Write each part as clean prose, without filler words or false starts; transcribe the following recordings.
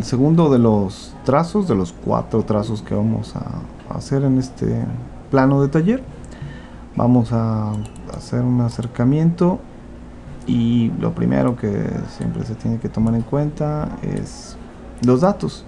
el segundo de los trazos, de los 4 trazos que vamos a hacer en este plano de taller. Vamos a hacer un acercamiento y lo primero que siempre se tiene que tomar en cuenta es los datos.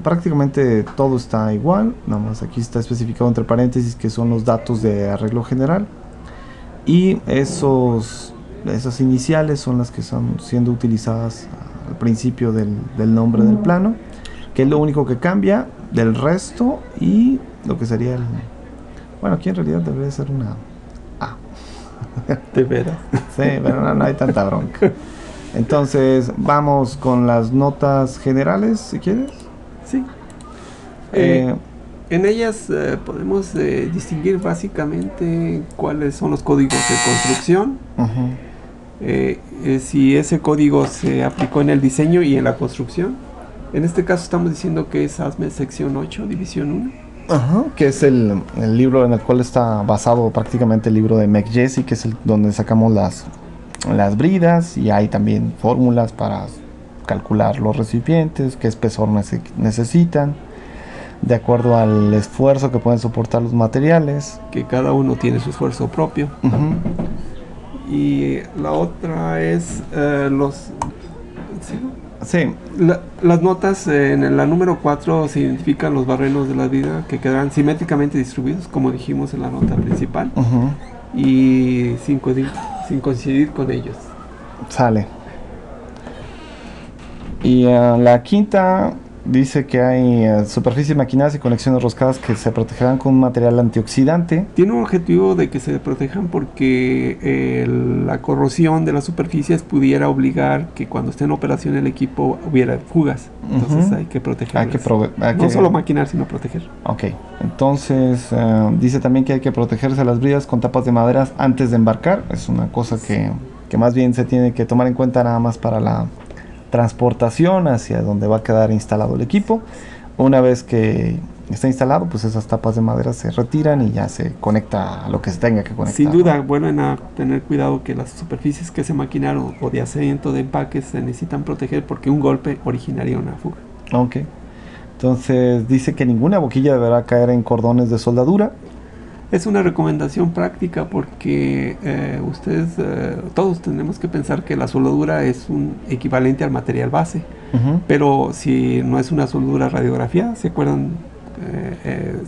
Prácticamente todo está igual, nada más aquí está especificado entre paréntesis que son los datos de arreglo general, y esas iniciales son las que están siendo utilizadas al principio del nombre del plano, que es lo único que cambia del resto, y lo que sería bueno, aquí en realidad debería ser una A. ¿De veras? Sí, pero no hay tanta bronca. Entonces vamos con las notas generales, si quieres. Sí. En ellas podemos distinguir básicamente cuáles son los códigos de construcción, si ese código se aplicó en el diseño y en la construcción. En este caso estamos diciendo que es ASME sección 8, división 1. Que es el libro en el cual está basado prácticamente el libro de McJesse, que es donde sacamos las bridas, y hay también fórmulas para calcular los recipientes, qué espesor necesitan, de acuerdo al esfuerzo que pueden soportar los materiales. Que cada uno tiene su esfuerzo propio. Y la otra es las notas. En la número 4 se identifican los barrenos de la vida que quedarán simétricamente distribuidos, como dijimos en la nota principal, y sin coincidir con ellos. Sale. Y la quinta dice que hay superficies maquinadas y conexiones roscadas que se protegerán con un material antioxidante. Tiene un objetivo de que se protejan porque la corrosión de las superficies pudiera obligar que cuando esté en operación el equipo hubiera fugas. Entonces hay que protegerlas. No solo maquinar, sino proteger. Ok, entonces dice también que hay que protegerse las bridas con tapas de maderas antes de embarcar. Es una cosa que más bien se tiene que tomar en cuenta nada más para la transportación hacia donde va a quedar instalado el equipo. Una vez que está instalado, pues esas tapas de madera se retiran y ya se conecta a lo que se tenga que conectar. Sin duda, vuelven a tener cuidado que las superficies que se maquinaron o de asiento de empaques se necesitan proteger porque un golpe originaría una fuga. Ok, entonces dice que ninguna boquilla deberá caer en cordones de soldadura. Es una recomendación práctica porque todos tenemos que pensar que la soldadura es un equivalente al material base, pero si no es una soldadura radiografiada, ¿se acuerdan?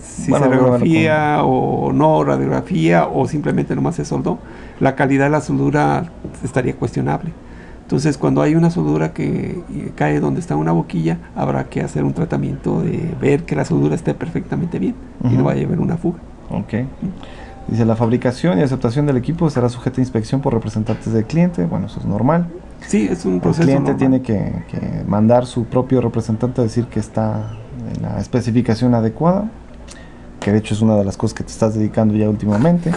Si se radiografía o no radiografía o simplemente nomás se soldó, la calidad de la soldadura estaría cuestionable. Entonces, cuando hay una soldadura que cae donde está una boquilla, habrá que hacer un tratamiento de ver que la soldadura esté perfectamente bien y no vaya a haber una fuga. Ok. Dice, la fabricación y aceptación del equipo será sujeta a inspección por representantes del cliente. Bueno, eso es normal. Sí, es un proceso normal. El cliente tiene que mandar su propio representante a decir que está en la especificación adecuada, que de hecho es una de las cosas que te estás dedicando ya últimamente.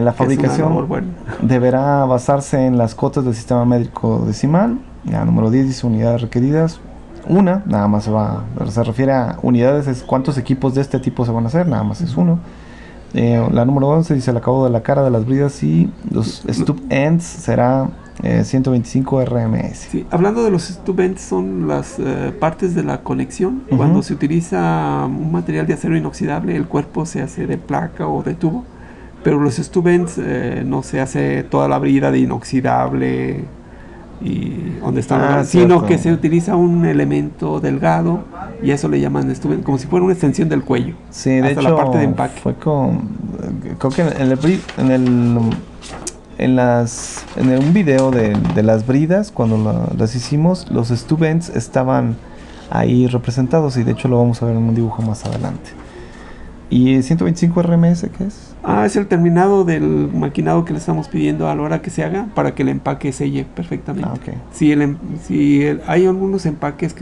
La fabricación deberá basarse en las cotas del sistema métrico decimal. La número 10 dice unidades requeridas. Nada más se refiere a unidades, es cuántos equipos de este tipo se van a hacer, nada más es uno. La número 11 dice el acabado de la cara de las bridas y los stub ends será 125 RMS. Sí, hablando de los stub ends, son las partes de la conexión. Cuando se utiliza un material de acero inoxidable, el cuerpo se hace de placa o de tubo, pero los stub ends no se hace toda la brida de inoxidable y donde está sino que se utiliza un elemento delgado y eso le llaman stub, como si fuera una extensión del cuello. Sí, de hecho, la parte de empaque. Fue creo que en un video de las bridas, cuando las hicimos, los stub ends estaban ahí representados y de hecho lo vamos a ver en un dibujo más adelante. ¿Y 125 RMS qué es? Es el terminado del maquinado que le estamos pidiendo a la hora que se haga para que el empaque selle perfectamente. Okay. Si hay algunos empaques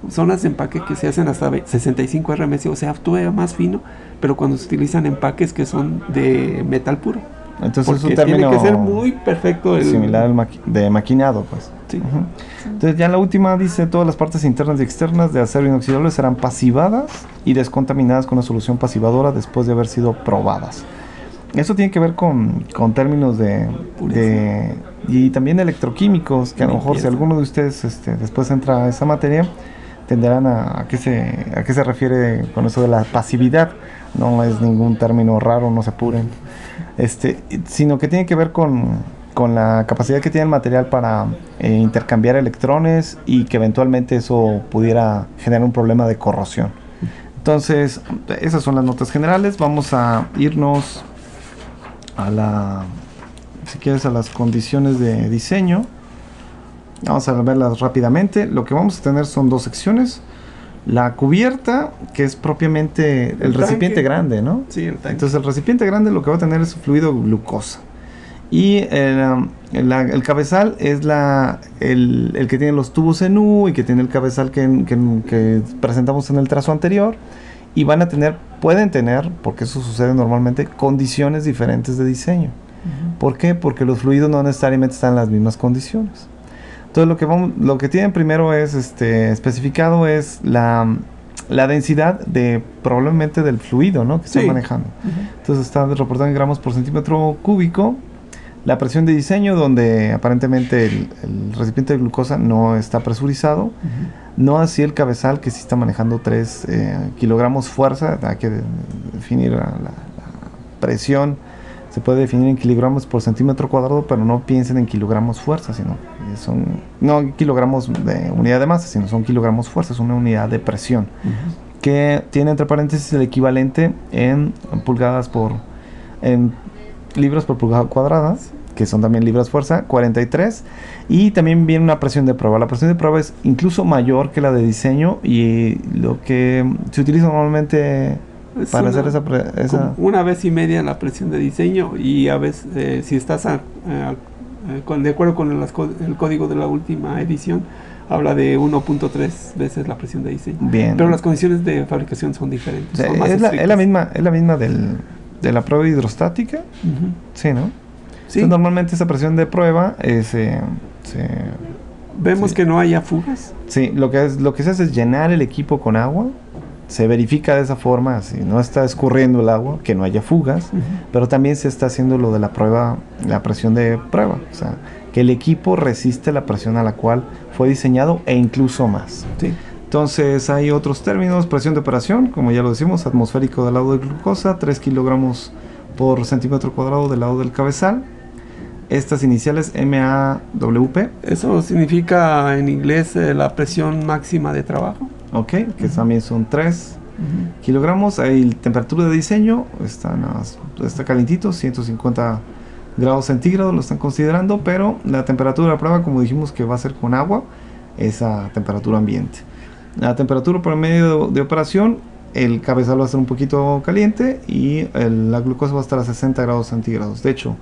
zonas de empaque que se hacen hasta 65 RMS, o sea, todavía más fino, pero cuando se utilizan empaques que son de metal puro. Entonces es un término tiene que ser muy perfecto. Similar al de maquinado, pues. Sí. Entonces ya la última dice, todas las partes internas y externas de acero inoxidable serán pasivadas y descontaminadas con una solución pasivadora después de haber sido probadas. Eso tiene que ver con términos y también electroquímicos, que a lo mejor si alguno de ustedes después entra a esa materia, entenderán a qué se refiere con eso de la pasividad. No es ningún término raro, no se apuren. Sino que tiene que ver con la capacidad que tiene el material para intercambiar electrones y que eventualmente eso pudiera generar un problema de corrosión. Entonces, esas son las notas generales. Vamos a irnos si quieres, a las condiciones de diseño. Vamos a verlas rápidamente. Lo que vamos a tener son dos secciones. La cubierta, que es propiamente el recipiente grande, ¿no? Sí, el tanque. Entonces el recipiente grande lo que va a tener es fluido glucosa. Y el cabezal es el que tiene los tubos en U y que tiene el cabezal que presentamos en el trazo anterior. Y pueden tener, porque eso sucede normalmente, condiciones diferentes de diseño. ¿Por qué? Porque los fluidos no necesariamente están en las mismas condiciones. Entonces lo que tienen primero es especificado es la densidad probablemente del fluido, ¿no?, que están manejando. Entonces está reportado en gramos por centímetro cúbico. La presión de diseño, donde aparentemente el recipiente de glucosa no está presurizado. No así el cabezal, que sí está manejando 3 kilogramos fuerza. Hay que definir la presión. Se puede definir en kilogramos por centímetro cuadrado, pero no piensen en kilogramos fuerza, sino no kilogramos de unidad de masa, sino son kilogramos fuerza, es una unidad de presión, que tiene entre paréntesis el equivalente en libras por pulgada cuadrada, que son también libras fuerza, 43, y también viene una presión de prueba. La presión de prueba es incluso mayor que la de diseño, y lo que se utiliza normalmente para hacer esa una vez y media la presión de diseño, y a veces si estás de acuerdo con el código de la última edición, habla de 1.3 veces la presión de diseño. Bien. Pero las condiciones de fabricación son diferentes. O sea, son más es la misma de la prueba hidrostática. Sí, ¿no? Sí. Entonces, normalmente esa presión de prueba vemos que no haya fugas. Sí, lo que se hace es llenar el equipo con agua. Se verifica de esa forma, si no está escurriendo el agua, que no haya fugas, pero también se está haciendo lo de la prueba, la presión de prueba, o sea, que el equipo resiste la presión a la cual fue diseñado e incluso más. Sí. Entonces hay otros términos: presión de operación, como ya lo decimos, atmosférico del lado de glucosa, 3 kilogramos por centímetro cuadrado del lado del cabezal. Estas iniciales MAWP. Eso significa en inglés la presión máxima de trabajo. Ok, que también son 3 kilogramos. Ahí temperatura de diseño está calientito, 150 grados centígrados lo están considerando, pero la temperatura de la prueba, como dijimos que va a ser con agua, es a temperatura ambiente. La temperatura promedio de operación, el cabezal va a estar un poquito caliente y la glucosa va a estar a 60 grados centígrados. De hecho,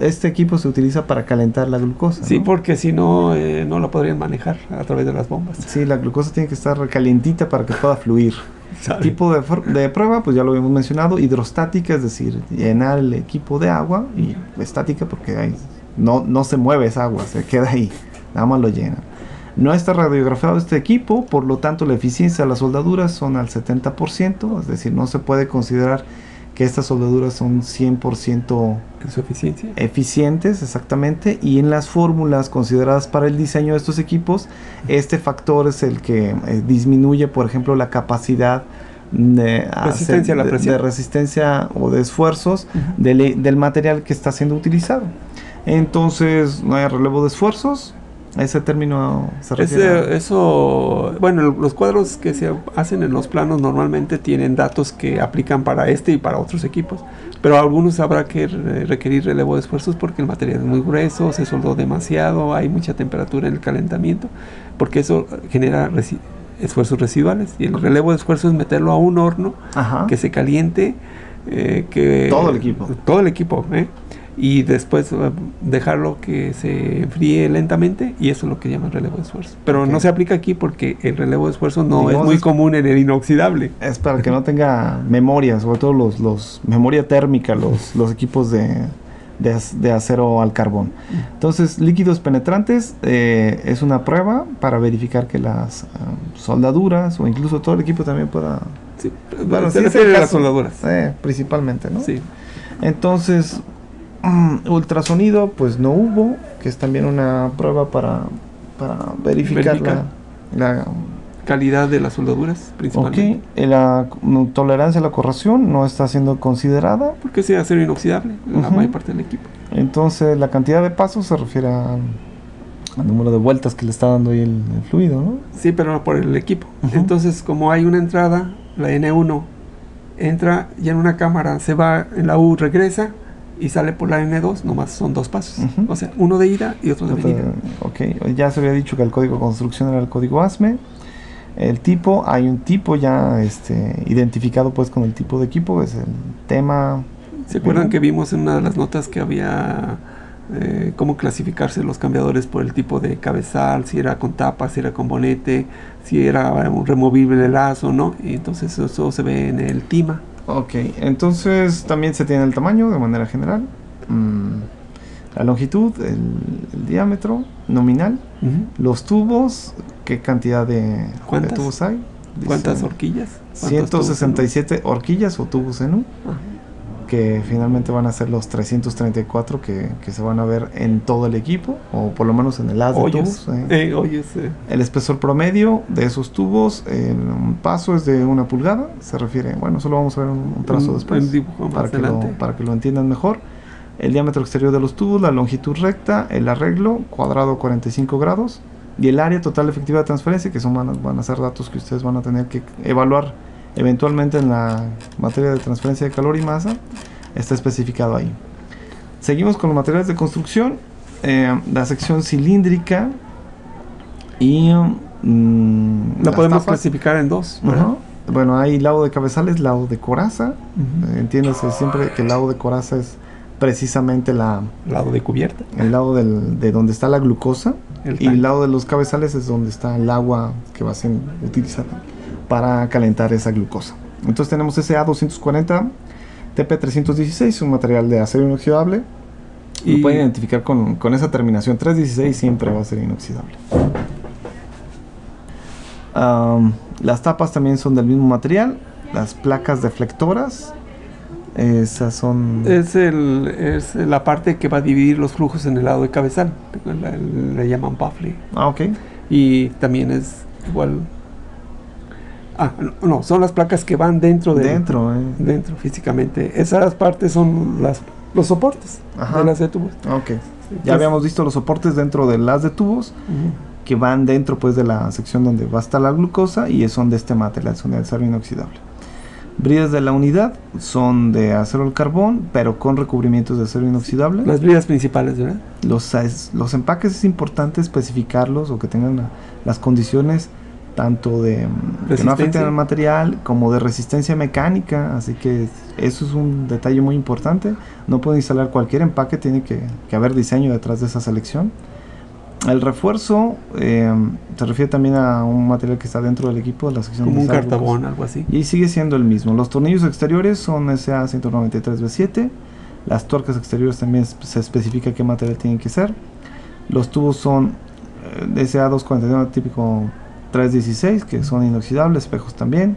este equipo se utiliza para calentar la glucosa, Sí, ¿no? Porque si no, no la podrían manejar a través de las bombas. Sí, la glucosa tiene que estar calientita para que pueda fluir. ¿Sabe? Tipo de prueba, pues ya lo habíamos mencionado, hidrostática, es decir, llenar el equipo de agua, y estática porque no se mueve esa agua, se queda ahí, nada más lo llena. No está radiografiado este equipo, por lo tanto la eficiencia de las soldaduras son al 70%, es decir, no se puede considerar que estas soldaduras son 100% ¿En su eficiencia? eficientes, exactamente, y en las fórmulas consideradas para el diseño de estos equipos, este factor es el que disminuye, por ejemplo, la capacidad de resistencia o de esfuerzos del material que está siendo utilizado. Entonces, no hay relevo de esfuerzos. Ese término se refiere bueno, los cuadros que se hacen en los planos normalmente tienen datos que aplican para este y para otros equipos, pero algunos habrá que requerir relevo de esfuerzos porque el material es muy grueso, se soldó demasiado, hay mucha temperatura en el calentamiento, porque eso genera esfuerzos residuales, y el relevo de esfuerzos es meterlo a un horno que se caliente, todo el equipo, y después dejarlo que se enfríe lentamente, y eso es lo que llaman relevo de esfuerzo. Pero no se aplica aquí porque el relevo de esfuerzo no es muy común en el inoxidable. Es para que no tenga memoria, sobre todo los memoria térmica, los equipos de acero al carbón. Entonces, líquidos penetrantes es una prueba para verificar que las soldaduras, o incluso todo el equipo también pueda... Sí, bueno, se refiere a las soldaduras. Principalmente, ¿no? Sí. Entonces, ultrasonido pues no hubo, que es también una prueba para verificar la calidad de las soldaduras principalmente. La tolerancia a la corrosión no está siendo considerada. Porque es acero inoxidable en la mayor parte del equipo. Entonces la cantidad de pasos se refiere al número de vueltas que le está dando ahí el fluido, ¿no? Sí, pero no por el equipo. Entonces, como hay una entrada, la N1 entra y en una cámara se va en la U, regresa y sale por la N2, nomás son 2 pasos. O sea, uno de ida y otro de venida. Ya se había dicho que el código de construcción era el código ASME. El tipo, hay un tipo ya identificado pues con el tipo de equipo, es el tema. ¿Se acuerdan que vimos en una de las notas que había cómo clasificarse los cambiadores por el tipo de cabezal, si era con tapa, si era con bonete, si era un removible lazo, ¿no? Y entonces eso se ve en el TIMA. Entonces también se tiene el tamaño de manera general, la longitud, el diámetro nominal, los tubos, qué cantidad de tubos hay. ¿Cuántas horquillas? 167 horquillas o tubos en U, que finalmente van a ser los 334 que se van a ver en todo el equipo, o por lo menos en el haz de tubos. El espesor promedio de esos tubos, un paso es de 1 pulgada, se refiere, bueno, solo vamos a ver un trazo después, para que lo entiendan mejor. El diámetro exterior de los tubos, la longitud recta, el arreglo, cuadrado 45 grados, y el área total efectiva de transferencia, que van a ser datos que ustedes van a tener que evaluar eventualmente en la materia de transferencia de calor y masa, está especificado ahí. Seguimos con los materiales de construcción, la sección cilíndrica y la podemos clasificar en 2, ¿verdad? Bueno, hay lado de cabezales, lado de coraza. Entiéndase siempre que el lado de coraza es precisamente lado de cubierta, el lado de donde está la glucosa, y el lado de los cabezales es donde está el agua que va a ser utilizada para calentar esa glucosa. Entonces tenemos ese A240 TP316, un material de acero inoxidable, y lo pueden identificar con esa terminación 316, siempre va a ser inoxidable. Las tapas también son del mismo material. Las placas deflectoras, esas son... Es la parte que va a dividir los flujos en el lado de cabezal. Le llaman baffle. Y también es igual... no, son las placas que van dentro físicamente. Esas partes son los soportes del haz de tubos. Ya habíamos visto los soportes dentro del haz de tubos, que van dentro pues de la sección donde va a estar la glucosa, y son de este material, son de acero inoxidable. Bridas de la unidad son de acero al carbón, pero con recubrimientos de acero inoxidable. Las bridas principales, ¿verdad? Los empaques es importante especificarlos, o que tengan las condiciones tanto de que no afecten al material como de resistencia mecánica, así que eso es un detalle muy importante. No pueden instalar cualquier empaque, tiene que haber diseño detrás de esa selección. El refuerzo se refiere también a un material que está dentro del equipo de la sección como un cartabón, algo así, y sigue siendo el mismo. Los tornillos exteriores son SA193B7. Las tuercas exteriores también se especifica qué material tienen que ser. Los tubos son SA241 típico 316, que son inoxidables, espejos también.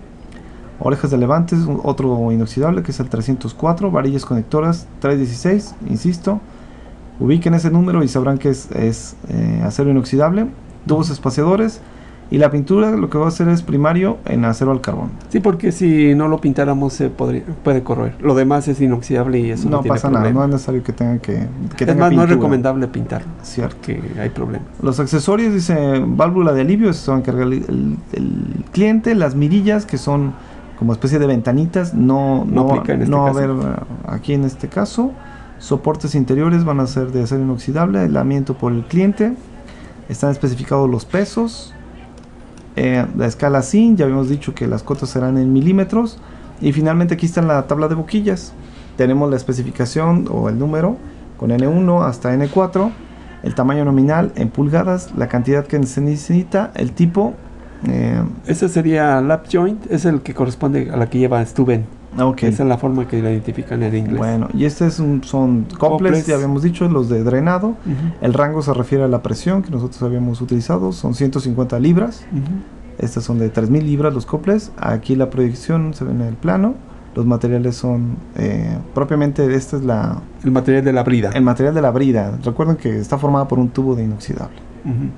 Orejas de levantes, otro inoxidable que es el 304. Varillas conectoras 316, insisto. Ubiquen ese número y sabrán que es acero inoxidable. Tubos espaciadores, y la pintura lo que va a hacer es primario en acero al carbón. Sí, porque si no lo pintáramos puede corroer. Lo demás es inoxidable y eso no tiene pasa problema. Nada, no es necesario que tenga es más, no es recomendable pintarlo. Cierto. Que hay problemas. Los accesorios, dice válvula de alivio, eso se va a encargar el cliente. Las mirillas, que son como especie de ventanitas, no va a haber aquí en este caso. Soportes interiores van a ser de acero inoxidable, aislamiento por el cliente. Están especificados los pesos. La escala SIN, ya habíamos dicho que las cotas serán en milímetros. Y finalmente aquí está la tabla de boquillas. Tenemos la especificación o el número con N1 hasta N4. El tamaño nominal en pulgadas, la cantidad que se necesita, el tipo. Ese sería lap joint, es el que corresponde a la que lleva Stuben. Esa es la forma que la identifican en inglés. Bueno, y son coples, ya habíamos dicho, los de drenado. El rango se refiere a la presión que nosotros habíamos utilizado, son 150 libras. Estas son de 3000 libras los coples. Aquí la proyección se ve en el plano. Los materiales son, propiamente, esta es el material de la brida. el material de la brida. Recuerden que está formada por un tubo de inoxidable. Ujú.